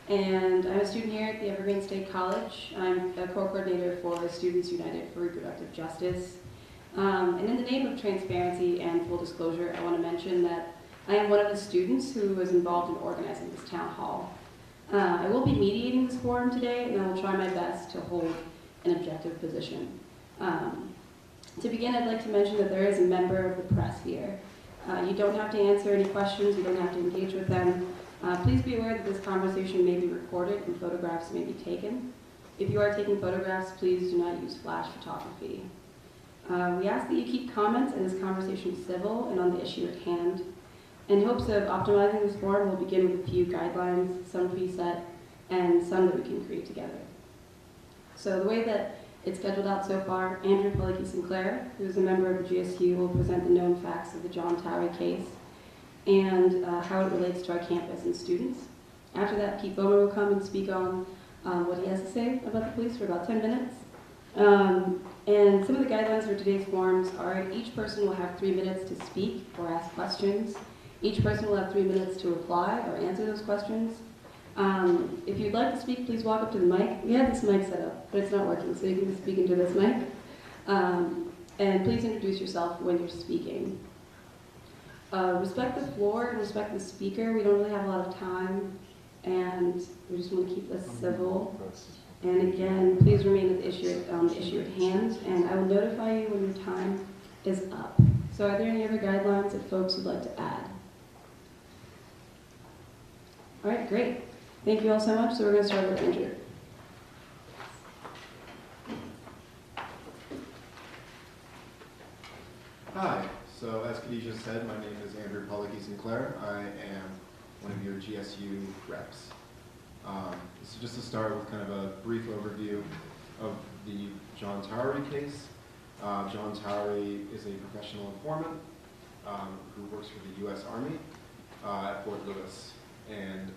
and I'm a student here at the Evergreen State College. I'm a co-coordinator for Students United for Reproductive Justice. And in the name of transparency and full disclosure, I want to mention that I am one of the students who was involved in organizing this town hall. I will be mediating this forum today, and I will try my best to hold an objective position. To begin, I'd like to mention that there is a member of the press here. You don't have to answer any questions, you don't have to engage with them. Please be aware that this conversation may be recorded and photographs may be taken. If you are taking photographs, please do not use flash photography. We ask that you keep comments and this conversation civil and on the issue at hand. In hopes of optimizing this forum, we'll begin with a few guidelines, some preset, and some that we can create together. So the way that it's scheduled out so far, Andrew Pellicky Sinclair, who is a member of the GSU, will present the known facts of the John Towery case and how it relates to our campus and students. After that, Pete Bohmer will come and speak on what he has to say about the police for about 10 minutes. And some of the guidelines for today's forums are each person will have 3 minutes to speak or ask questions. Each person will have 3 minutes to reply or answer those questions. If you'd like to speak, please walk up to the mic. We have this mic set up, but it's not working, so you can speak into this mic. And please introduce yourself when you're speaking. Respect the floor and respect the speaker. We don't really have a lot of time, and we just want to keep this civil. And again, please remain at the issue at hand, and I will notify you when your time is up. So are there any other guidelines that folks would like to add? All right, great. Thank you all so much. So we're going to start with Andrew. Hi. So as Khadijah said, my name is Andrew Pellicky Sinclair. I am one of your GSU reps. So just to start with kind of a brief overview of the John Towery case. John Towery is a professional informant who works for the U.S. Army at Fort Lewis. And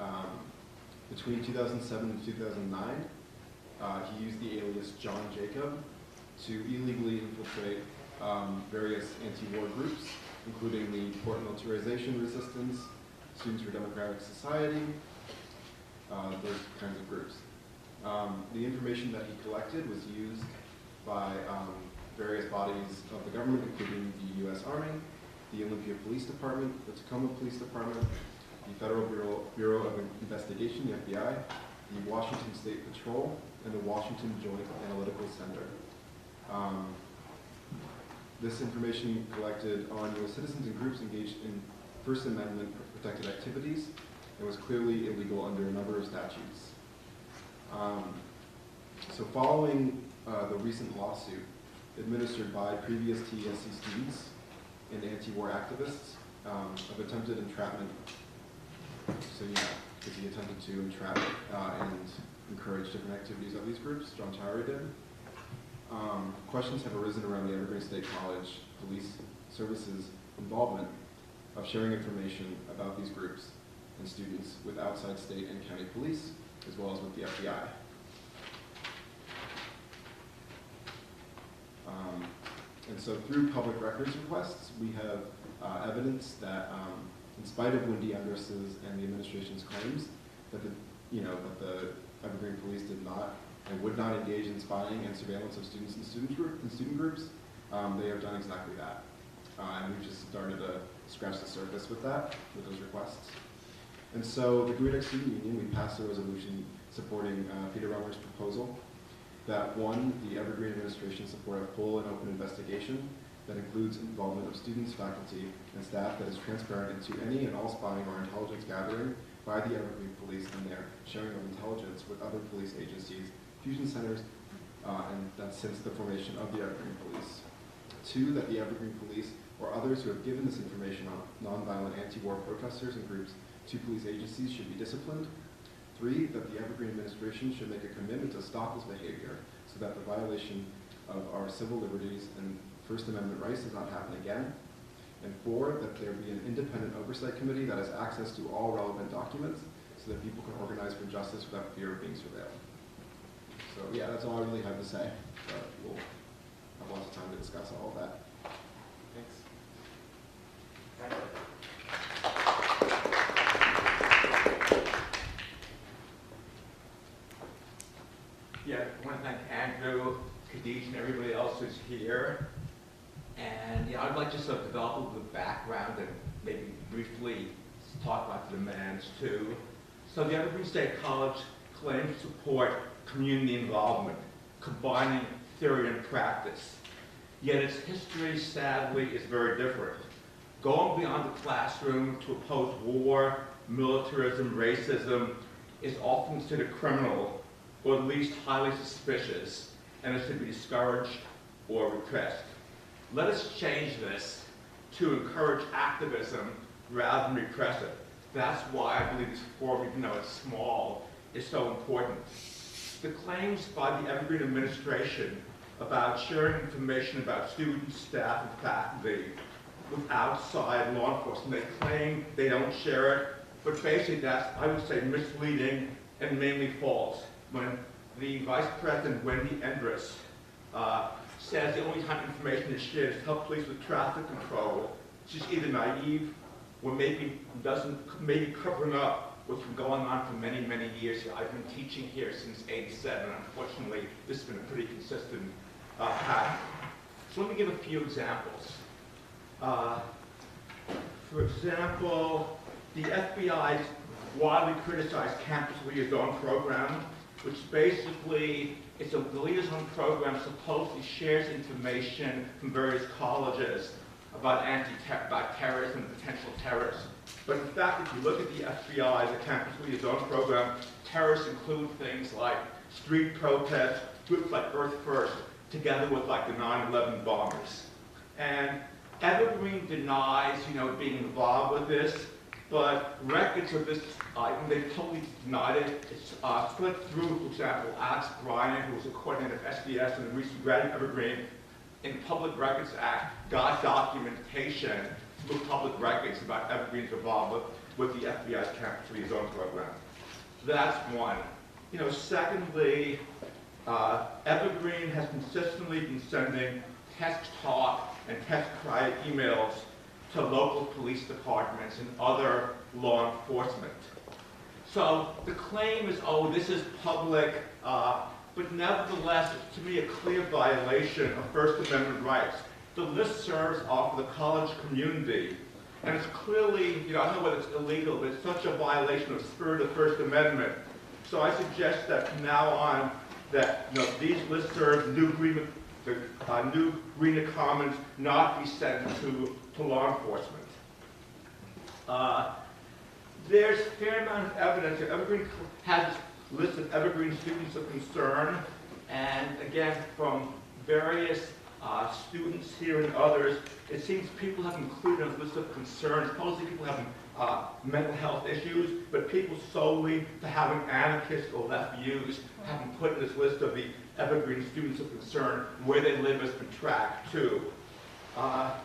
between 2007 and 2009, he used the alias John Jacob to illegally infiltrate various anti-war groups, including the Port Militarization Resistance, Students for Democratic Society, those kinds of groups. The information that he collected was used by various bodies of the government, including the U.S. Army, the Olympia Police Department, the Tacoma Police Department, the Federal Bureau of Investigation, the FBI, the Washington State Patrol, and the Washington Joint Analytical Center. This information collected on U.S. citizens and groups engaged in First Amendment protected activities and was clearly illegal under a number of statutes. So following the recent lawsuit administered by previous TESC students and anti-war activists of attempted entrapment, so yeah, because he attempted to entrap and encourage different activities of these groups, John Towery did. Questions have arisen around the Evergreen State College Police Services involvement of sharing information about these groups and students with outside state and county police, as well as with the FBI. And so through public records requests, we have evidence that in spite of Wendy Andrus's and the administration's claims that the Evergreen Police did not and would not engage in spying and surveillance of students and student groups, they have done exactly that. And we've just started to scratch the surface with those requests. And so the Great Student Union, we passed a resolution supporting Peter Bohmer's proposal that one, the Evergreen administration support a full and open investigation that includes involvement of students, faculty, and staff that is transparent into any and all spying or intelligence gathering by the Evergreen Police and their sharing of intelligence with other police agencies, fusion centers, and that's since the formation of the Evergreen Police. Two, that the Evergreen Police or others who have given this information on nonviolent anti-war protesters and groups to police agencies should be disciplined. Three, that the Evergreen administration should make a commitment to stop this behavior so that the violation of our civil liberties and First Amendment rights does not happen again. And four, that there be an independent oversight committee that has access to all relevant documents so that people can organize for justice without fear of being surveilled. So yeah, that's all I really have to say. But we'll have lots of time to discuss all of that. Thanks. Yeah, I want to thank Andrew, Khadij, and everybody else who's here. And yeah, I'd like to sort of develop a little bit of background and maybe briefly talk about the demands too. So the Evergreen State College claims to support community involvement, combining theory and practice. Yet its history, sadly, is very different. Going beyond the classroom to oppose war, militarism, racism is often considered criminal, or at least highly suspicious, and it should be discouraged or repressed. Let us change this to encourage activism rather than repress it. That's why I believe this forum, even though it's small, is so important. The claims by the Evergreen administration about sharing information about students, staff, and faculty with outside law enforcement, they claim they don't share it, but basically that's, I would say, misleading and mainly false. When the Vice President, Wendy Endress, says the only time information is shared is to help police with traffic control, she's either naive or maybe covering up what's been going on for many, many years here. I've been teaching here since '87. Unfortunately, this has been a pretty consistent pattern. So let me give a few examples. For example, the FBI's widely criticized campus liaison program, which basically it's a liaison program supposedly shares information from various colleges about terrorism and potential terrorists. But in fact, if you look at the FBI, the campus liaison program, terrorists include things like street protests, groups like Earth First, together with like the 9/11 bombers. And Evergreen denies, being involved with this, but records of this, they totally denied it. It's split through, for example, Alex Bryan, who was a coordinator of SDS and a recent graduate of Evergreen, in Public Records Act, got documentation through public records about Evergreen's involvement with the FBI's campus liaison program. That's one. Secondly, Evergreen has consistently been sending TESC talk and TESC cry emails to local police departments and other law enforcement. So the claim is, oh, this is public, but nevertheless, it's to me a clear violation of First Amendment rights. The listservs are for the college community, and it's clearly, I don't know whether it's illegal, but it's such a violation of the spirit of the First Amendment. So I suggest that from now on, that these listservs, new Green Commons, not be sent to law enforcement. There's a fair amount of evidence that Evergreen has a list of Evergreen students of concern, and again, from various students here and others, it seems people have included a list of concerns. Supposedly people having mental health issues, but people solely for having anarchist or left views have been put in this list of the Evergreen students of concern. Where they live has been tracked too. I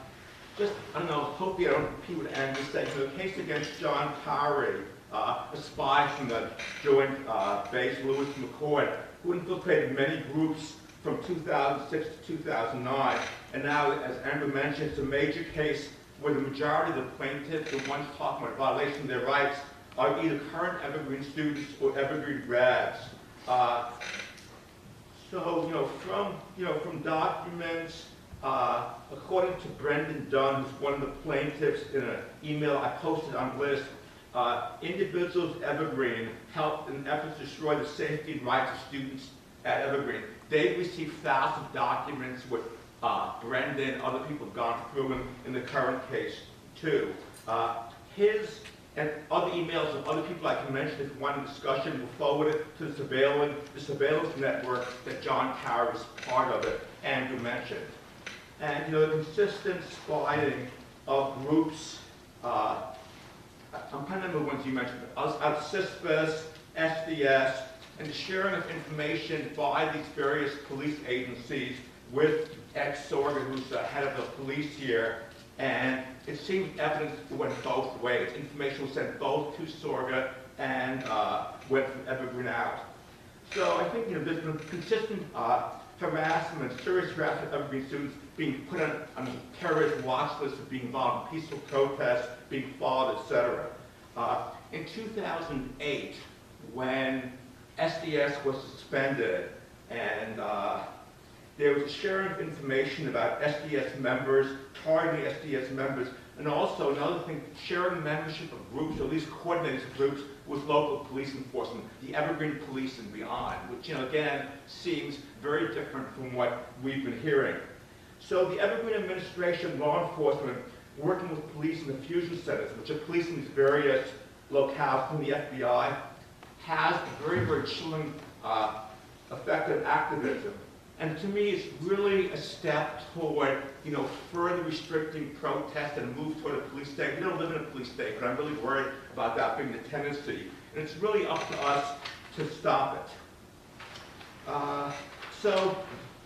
don't know, hopefully I don't repeat what Andrew said. So the case against John Towery, a spy from the Joint Base Lewis McCoy, who infiltrated many groups from 2006 to 2009. And now, as Andrew mentioned, it's a major case where the majority of the plaintiffs, the ones talking about violation of their rights, are either current Evergreen students or Evergreen grads. From documents, according to Brendan Dunn, who's one of the plaintiffs, in an email I posted on list, individuals at Evergreen helped in efforts to destroy the safety and rights of students at Evergreen. They've received thousands of documents with Brendan, other people have gone through them in the current case too. His and other emails of other people I can mention if you want a discussion will forward it to the surveillance network that John Tower is part of it, Andrew mentioned. And the consistent spying of groups, I'm trying to remember the ones you mentioned, CISPAS, SDS, and the sharing of information by these various police agencies with ex-Sorga, who's the head of the police here. And it seems evidence went both ways. Information was sent both to Sorga and went from Evergreen out. So I think there's been consistent harassment, serious harassment of Evergreen students being put on a terrorist watch list of being involved in peaceful protests, being followed, etc. In 2008, when SDS was suspended, And there was a sharing of information about SDS members, targeting SDS members, and also another thing, sharing membership of groups, or at least coordinated groups, with local police enforcement, the Evergreen Police and beyond, which, again, seems very different from what we've been hearing. So the Evergreen administration, law enforcement, working with police in the fusion centers, which are policing these various locales from the FBI, has a very, very chilling effect of activism. And to me, it's really a step toward, further restricting protest and a move toward a police state. We don't live in a police state, but I'm really worried about that being the tendency. And it's really up to us to stop it. So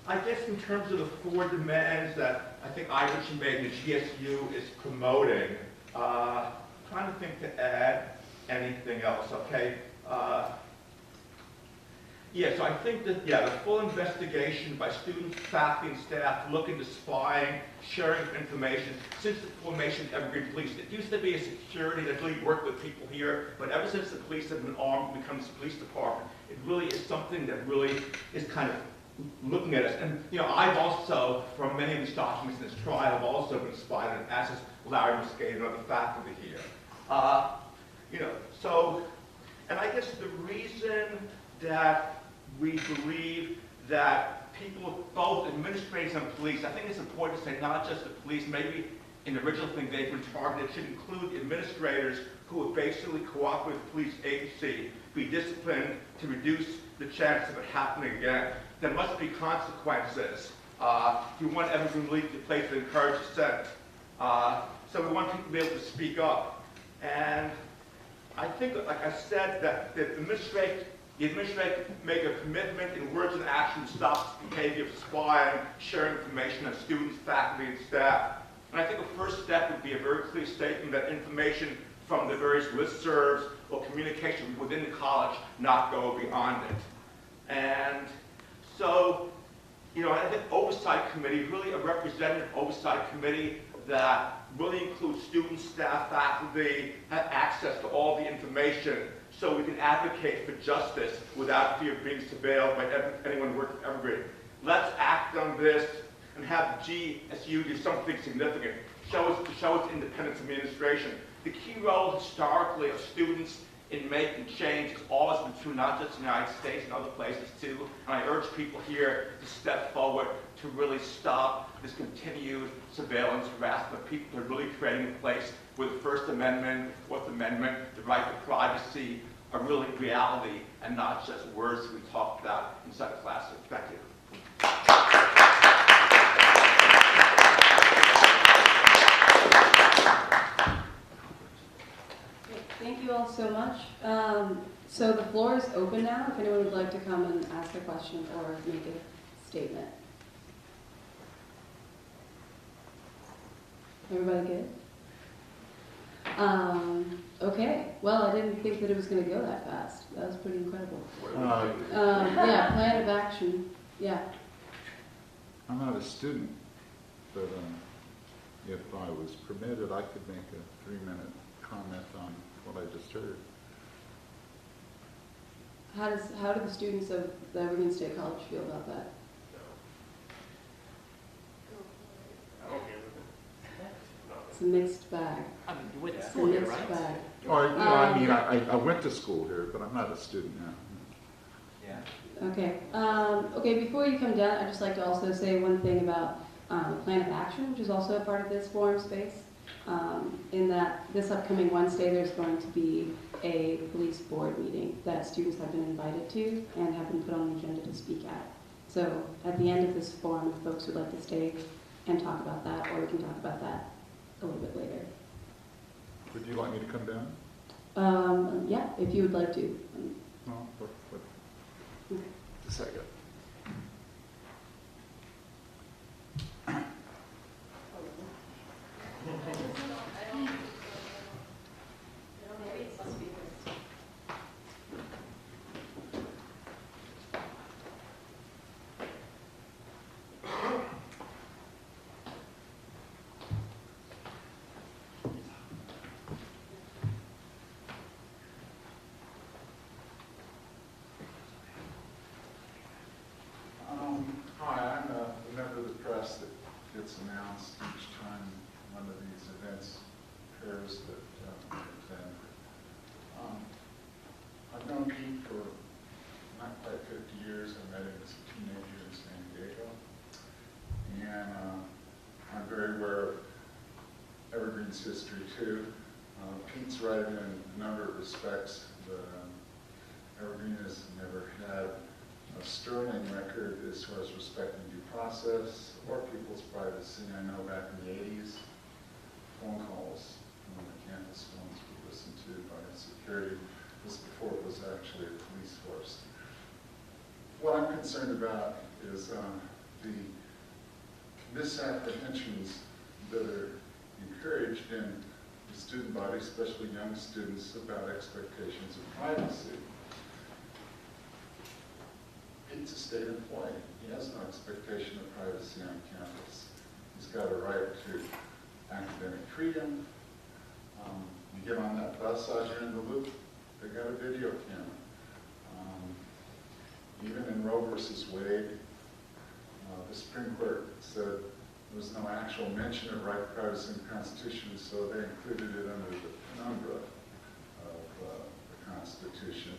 I guess in terms of the 4 demands that I think Irish made and the GSU is promoting, trying to think to add anything else, okay? So I think that, the full investigation by students, faculty, and staff look into spying, sharing of information. Since the formation of Evergreen Police, it used to be a security that really worked with people here, but ever since the police have been armed and becomes the police department, it really is something that really is kind of looking at us. And, I've also, from many of these documents in this trial, I've also been spied on, as has Larry Muscade and other faculty here. And I guess the reason that we believe that people, both administrators and police, I think it's important to say not just the police, maybe in the original thing they've been targeted, should include the administrators who would basically cooperate with the police agency, be disciplined to reduce the chance of it happening again. There must be consequences. We want Evergreen Police to place that encourage dissent. So we want people to be able to speak up. And I think, like I said, that the administration make a commitment in words and action to stop this behavior of spying, sharing information on students, faculty, and staff. And I think a first step would be a very clear statement that information from the various listservs or communication within the college not go beyond it. And so, I think oversight committee, really a representative oversight committee that really includes students, staff, faculty, have access to all the information so we can advocate for justice without fear of being surveilled by anyone working for Evergreen. Let's act on this and have the GSU do something significant, show its independence administration. The key role historically of students in making change has always been true, not just in the United States and other places too. And I urge people here to step forward to really stop this continued surveillance harassment. People are really creating a place where the First Amendment, Fourth Amendment, the right to privacy are really reality and not just words we talked about inside a classroom. Thank you. Thank you all so much. So the floor is open now, if anyone would like to come and ask a question or make a statement. Everybody good? Okay, well, I didn't think that it was going to go that fast. That was pretty incredible. Yeah, plan of action. Yeah. I'm not a student, but if I was permitted, I could make a 3-minute comment on what I just heard. How do the students of the Evergreen State College feel about that? It's a mixed bag. I mean, you went to It's a school here, mixed right? bag. Or, I mean, I went to school here, but I'm not a student now. Yeah. Okay. Okay, before you come down, I'd just like to also say one thing about the plan of action, which is also a part of this forum space. In that this upcoming Wednesday, there's going to be a police board meeting that students have been invited to and have been put on the agenda to speak at. So at the end of this forum, if folks would like to stay and talk about that, or we can talk about that a little bit later. Would you like me to come down? Yeah, if you would like to. No, Okay. a second. too. Pete's right in a number of respects, but Evergreen has never had a sterling record as far as respecting due process or people's privacy. I know back in the 80s, phone calls on the campus phones were listened to by security. This before it was actually a police force. What I'm concerned about is the misapprehensions that are encouraged in the student body, especially young students, about expectations of privacy. Pete's a state employee. He has no expectation of privacy on campus. He's got a right to academic freedom. You get on that bus out here in the loop, they got a video camera. Even in Roe versus Wade, the Supreme Court said there was no actual mention of right to privacy in the Constitution, so they included it under the penumbra of the Constitution.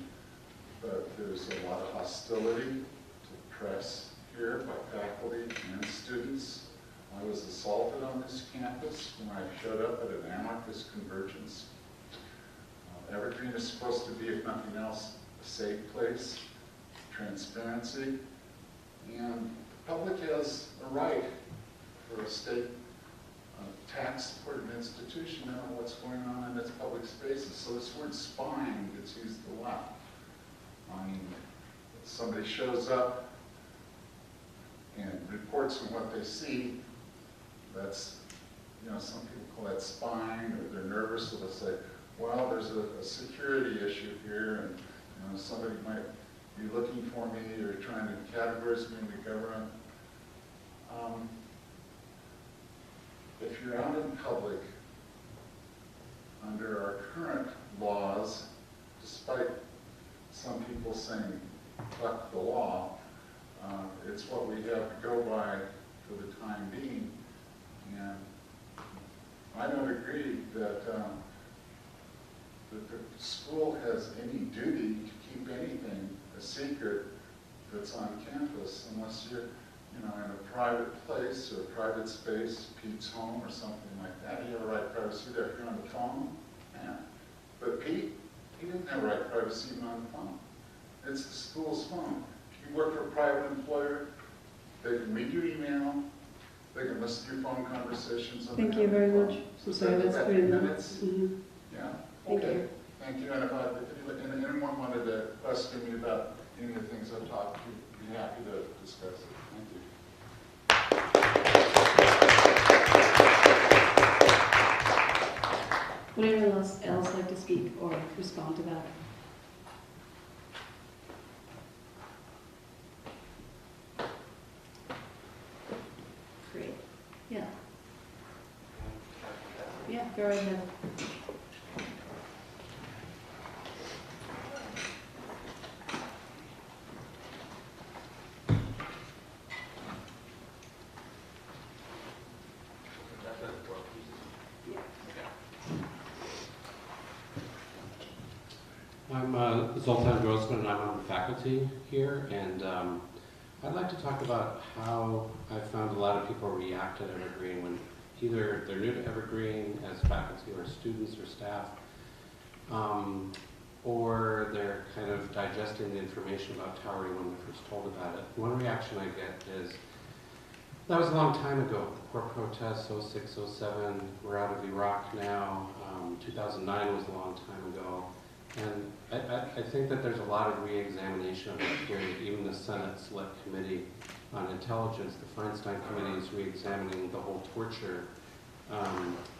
But there's a lot of hostility to the press here by faculty and students. I was assaulted on this campus when I showed up at an anarchist convergence. Evergreen is supposed to be, if nothing else, a safe place, transparency, and the public has a right for a state tax-supported institution to know what's going on in its public spaces. So this word spying gets used a lot. I mean, somebody shows up and reports on what they see, that's, some people call that spying, or they're nervous, so they'll say, well, there's a security issue here, and somebody might be looking for me or trying to categorize me in the government. If you're out in public under our current laws, despite some people saying, fuck the law, it's what we have to go by for the time being. And I don't agree that the school has any duty to keep anything a secret that's on campus unless you're in a private place or a private space, Pete's home or something like that. You have a right to privacy there. If you're on the phone, yeah. But Pete, he didn't have a right to privacy even on the phone. It's the school's phone. If you work for a private employer, they can read your email, they can listen to your phone conversations. On Thank you very much. So Sorry, that's about pretty 10 long. minutes. Mm-hmm. Yeah. Thank Okay. you. Thank you. And if anyone wanted to question me about any of the things I've talked to, I'd be happy to discuss it. Thank you. Would anyone else like to speak or respond to that? Great. Yeah. Yeah, go right ahead. I'm Zoltan Grossman, and I'm on the faculty here, and I'd like to talk about how I found a lot of people react at Evergreen when either they're new to Evergreen as faculty or students or staff, or they're kind of digesting the information about Towery when they're first told about it. One reaction I get is, that was a long time ago. The core protests, 06, 07, we're out of Iraq now. 2009 was a long time ago. And I think that there's a lot of re-examination of that period. Even the Senate Select Committee on Intelligence, the Feinstein Committee, is re-examining the whole torture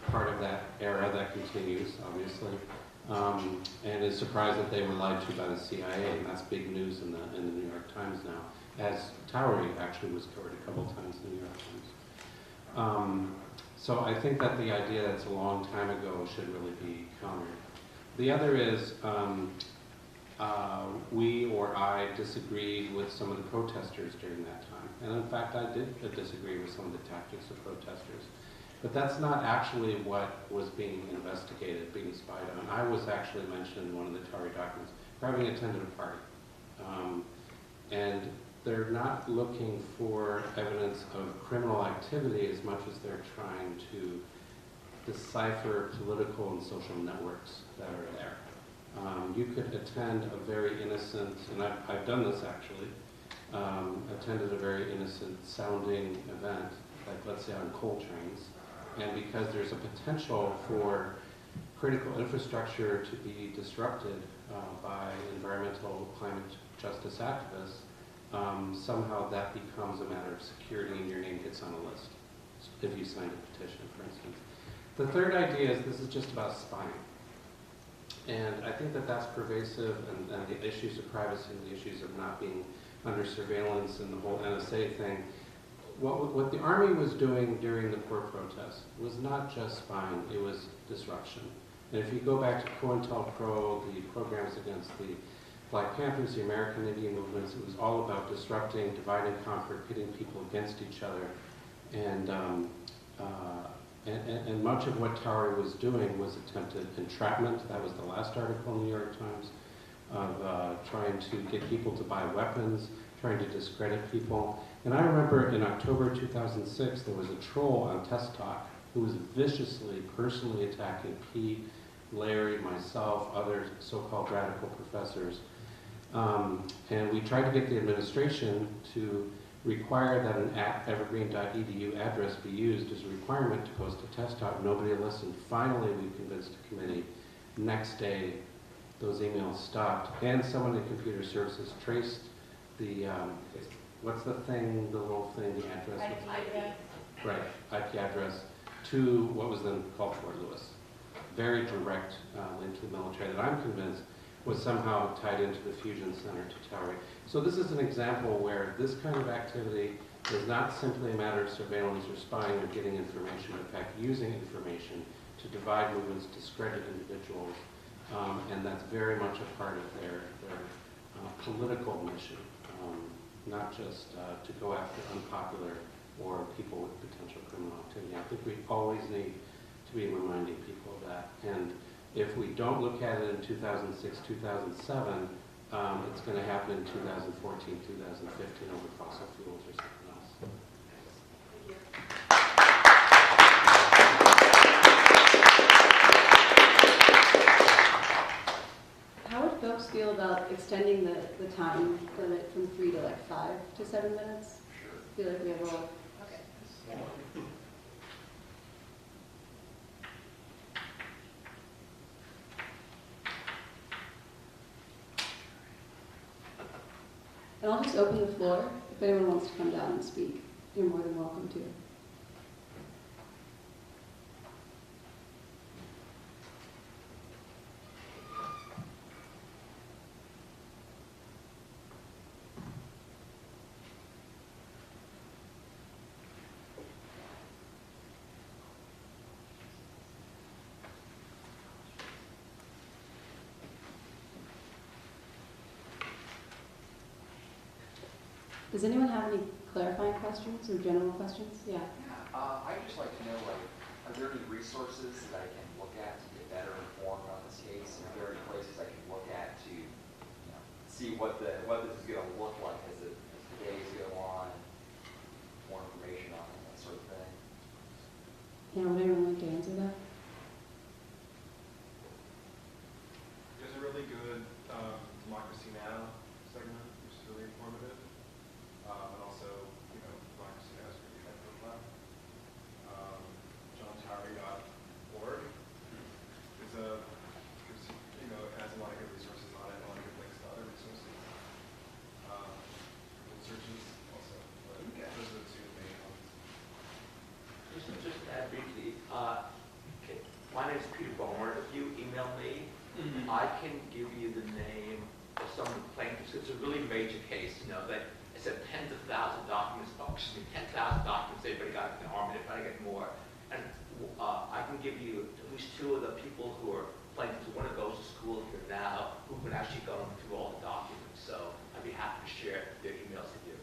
part of that era. That continues, obviously, and is surprised that they were lied to by the CIA, and that's big news in the New York Times now, as Towery actually was covered a couple times in the New York Times. So I think that the idea that it's a long time ago should really be countered. The other is, we or I disagreed with some of the protesters during that time. And in fact, I did disagree with some of the tactics of protesters. But that's not actually what was being investigated, being spied on. I was actually mentioned in one of the Towery documents for having attended a party. And they're not looking for evidence of criminal activity as much as they're trying to decipher political and social networks that are there. You could attend a very innocent, and I've done this actually, attended a very innocent sounding event, like let's say on coal trains, and because there's a potential for critical infrastructure to be disrupted by environmental climate justice activists, somehow that becomes a matter of security and your name gets on a list, if you signed a petition, for instance. The third idea is this is just about spying. And I think that that's pervasive, and the issues of privacy and the issues of not being under surveillance and the whole NSA thing. What the Army was doing during the core protests was not just spying, it was disruption. And if you go back to COINTELPRO, the programs against the Black Panthers, the American Indian movements, it was all about disrupting, divide and conquer, pitting people against each other. And much of what Towery was doing was attempted entrapment. That was the last article in the New York Times, of trying to get people to buy weapons, trying to discredit people. And I remember in October 2006, there was a troll on TESC Talk who was viciously, personally attacking Pete, Larry, myself, other so-called radical professors. And we tried to get the administration to require that an evergreen.edu address be used as a requirement to post a TESC Talk. Nobody listened. Finally, we convinced the committee. Next day, those emails stopped, and someone in computer services traced the, what's the thing, the little thing, the address? IP. Right, IP address to what was then called Fort Lewis. Very direct link to the military that I'm convinced was somehow tied into the fusion center to Towery. So this is an example where this kind of activity is not simply a matter of surveillance or spying or getting information, but in fact using information to divide movements, discredit individuals, and that's very much a part of their political mission, not just to go after unpopular or people with potential criminal activity. I think we always need to be reminding people of that. And if we don't look at it in 2006, 2007, it's going to happen in 2014, 2015 over fossil fuels or something else. How would folks feel about extending the time limit from 3 to like 5 to 7 minutes? I feel like we have all. Okay. And I'll just open the floor. If anyone wants to come down and speak, you're more than welcome to. Does anyone have any clarifying questions or general questions? Yeah. I'd just like to know, like, are there any resources that I can look at to get better informed on this case? Are there any places I can look at to, see what this is going to look like as the days go on, more information on it, that sort of thing? Yeah, would anyone like to answer that? There's a really good Democracy Now! Segment, which is really informative. And also, Democracy Now! Is really good profile. JohnTowery.org is it has a lot of good resources on it, a lot of good links to other resources. Google searches also, but those are the two main ones. Just to add briefly, my name is Peter Bohmer. If you email me, I can give you the name of some of the plaintiffs. It's a really major case, that it's a tens of thousands of documents, 10,000 documents. Everybody got an army, everybody got more. And I can give you at least 2 of the people who are plaintiffs. One of goes to school here now, who've been actually going through all the documents. So I'd be happy to share their emails with you.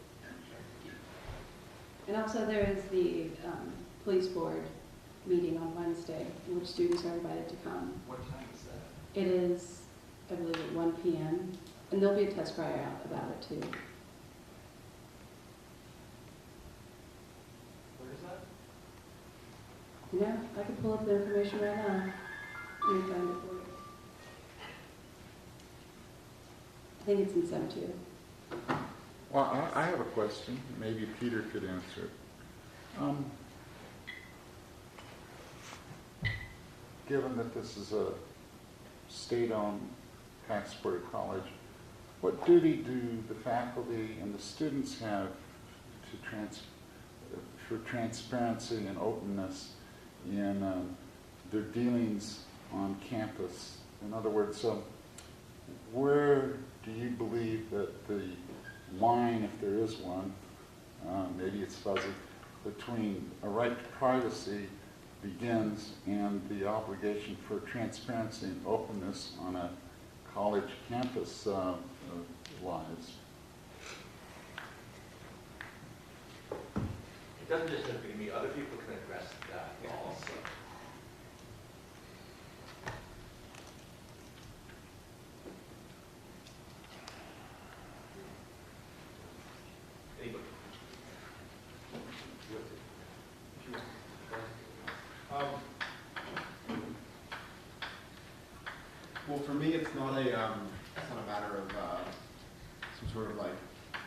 And also there is the police board meeting on Wednesday, in which students are invited to come. What time is that? It is, I believe, at 1 p.m. And there'll be a test crier out about it too. Where is that? In Yeah, I could pull up the information right now. Let me find it for you. I think it's in SEM 2. Well, I have a question. Maybe Peter could answer it. Given that this is a state-owned, tax-supported college, what duty do the faculty and the students have for transparency and openness in their dealings on campus? In other words, where do you believe that the line, if there is one, maybe it's fuzzy, between a right to privacy begins and the obligation for transparency and openness on a college campus lies? It doesn't just have to be me, other people can address that also. Anybody? Well, for me, it's not a matter of some sort of like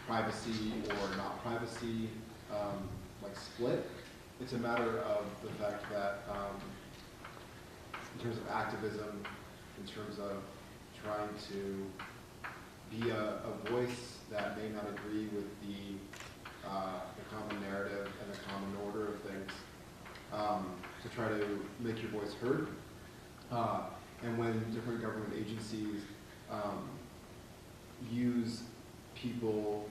privacy or not privacy like split. It's a matter of the fact that in terms of activism, in terms of trying to be a voice that may not agree with the common narrative and the common order of things, to try to make your voice heard. And when different government agencies use people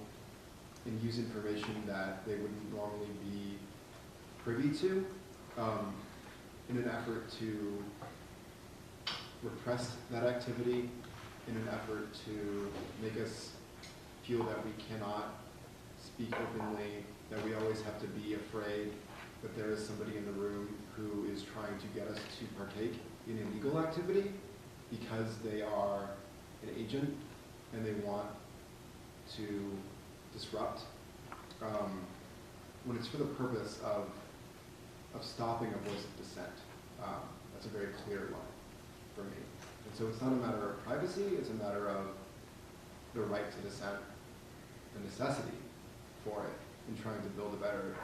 and use information that they wouldn't normally be privy to in an effort to repress that activity, in an effort to make us feel that we cannot speak openly, that we always have to be afraid that there is somebody in the room who is trying to get us to partake in illegal activity because they are an agent and they want to disrupt. When it's for the purpose of stopping a voice of dissent, that's a very clear line for me. And so it's not a matter of privacy, it's a matter of the right to dissent, the necessity for it in trying to build a better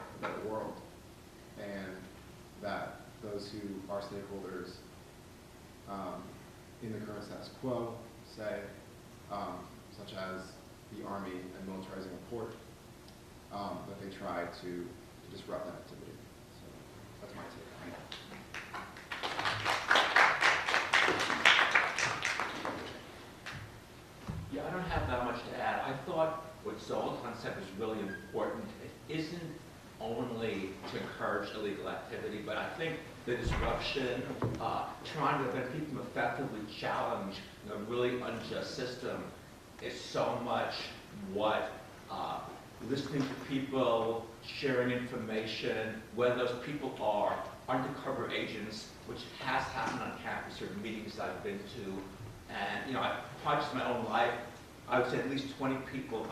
world, and that those who are stakeholders in the current status quo, say, such as the Army and militarizing a port, that they try to disrupt that activity. So that's my take on it. Yeah, I don't have that much to add. I thought what Zoltan said was really important. It isn't only to encourage illegal activity, but I think the disruption, trying to prevent people from effectively challenge a really unjust system is so much what listening to people, sharing information, whether those people are undercover agents, which has happened on campus, certain meetings I've been to, and I probably just in my own life, I would say at least 20 people